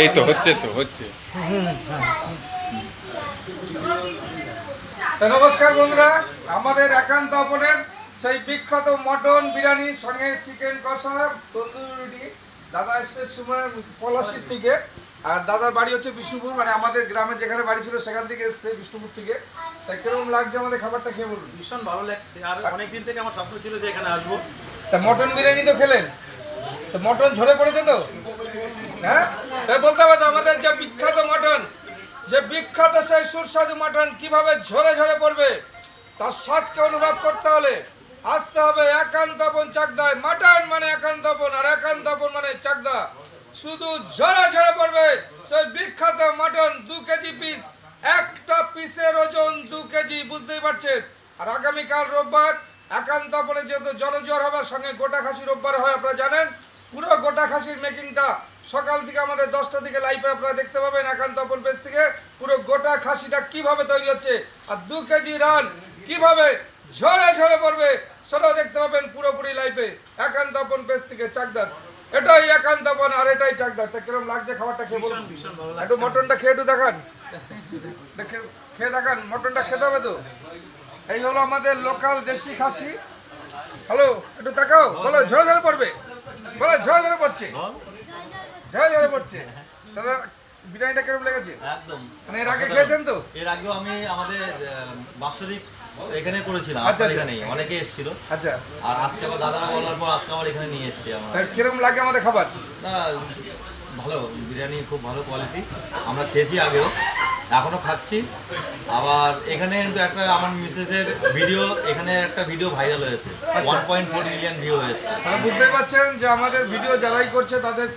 এই তো হচ্ছে হচ্ছে। নমস্কার বন্ধুরা, আমাদের একান্ত আপনের সেই বিখ্যাত মটন বিরিয়ানি সঙ্গে চিকেন কষা তন্দুরি রুটি দাদা এসছে সময় পলাশির থেকে। আর দাদার বাড়ি হচ্ছে বিষ্ণুপুর, মানে আমাদের গ্রামে যেখানে বাড়ি ছিল সেখান থেকে এসছে বিষ্ণুপুর থেকে। তাই কিরকম লাগছে আমাদের খাবারটা খেয়ে বলুন? ভীষণ ভালো লাগছে, আর অনেকদিন থেকে আমার স্বপ্ন ছিল যে এখানে আসবো। তা মটন বিরিয়ানি তো খেলেন, তো মটন ঝরে পড়েছে তো? হ্যাঁ, তাই বলতে হবে তো আমাদের যে বিখ্যাত মটন, যে বিখ্যাত সেই সুস্বাদু মটন কিভাবে ঝরে ঝরে পড়বে তার স্বাদকে অনুভব করতে হলে আসতে হবে একান্ত আপন চাকদায়। মটন মানে একান্ত আপন, আর একান্ত আপন মানে চাকদা। শুধু ঝরে ঝরে পড়বে সেই বিখ্যাত মটন, 2 কেজি পিস, একটা পিসের ওজন 2 কেজি, বুঝতেই পারছেন। আর আগামীকাল রোববার একান্ত আপনে যেহেতু জনজোয়ার হবে, সঙ্গে গোটা খাসি রোববার হয় আপনারা জানেন। পুরো গোটা খাসির মেকিংটা সকাল থেকে আমাদের 10টা থেকে লাইভে আপনারা দেখতে পাবেন একান্ত আপন পেজ থেকে। পুরো গোটা খাসিটা কিভাবে তৈরি হচ্ছে আর 2 কেজি রান কিভাবে ঝরে ঝরে পড়বে সেটাও দেখতে পাবেন পুরোপুরি লাইভে একান্ত আপন পেজ থেকে। চাকদার এটাই একান্ত আপন, আর এটাই চাকদার। তা কিরকম লাগছে খাবারটা খেয়ে বলুন? একটু মটনটা খেয়ে একটু দেখান, খেয়ে দেখান, মটনটা খেতে হবে তো। এই হলো আমাদের লোকাল দেশি খাসি। হ্যালো, একটু তাকাও, বলো ঝরে ঝরে পড়বে, বলো ঝরে ঝরে পড়ছে, ঝরে ঝরে পড়ছে। দাদা বিরিয়ানিটা কেমন লেগেছে? একদম, মানে এর আগে খেয়েছেন তো? এর আগেও আমি আমাদের বাৎসরিক এখানে করেছিলাম, আচ্ছা, আচ্ছা। এখানেই অনেকে এসেছিল। আচ্ছা, আর আজকে আবার দাদারা বলার পর আজকে আবার এখানে নিয়ে এসেছি আমরা। তা কিরকম লাগে আমাদের খাবার? না, ভালো বিরিয়ানি, খুব ভালো কোয়ালিটি। আমরা খেয়েছি আগেও, এখনো খাচ্ছি। আবার এখানে কিন্তু একটা আমার মিসেসের ভিডিও, এখানে একটা ভিডিও ভাইরাল হয়েছে, 1.4 মিলিয়ন ভিউ হয়েছে। মানে বুঝতেই পারছেন যে আমাদের ভিডিও যারাই করছে তাদের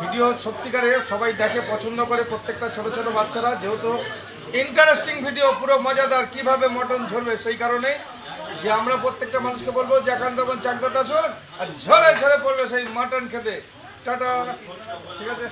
ভিডিও সত্যিকারে সবাই দেখে, পছন্দ করে। প্রত্যেকটা ছোট ছোট বাচ্চারা, যেহেতু ইন্টারেস্টিং ভিডিও, পুরো মজাদার, কিভাবে মটন ঝরবে, সেই কারণে যে আমরা প্রত্যেকটা মানুষকে বলবো যে একান্ত আপন চাকদাতে আসুন আর ঝরে ঝরে পড়বে সেই মটন খেতে। টাটা, ঠিক আছে।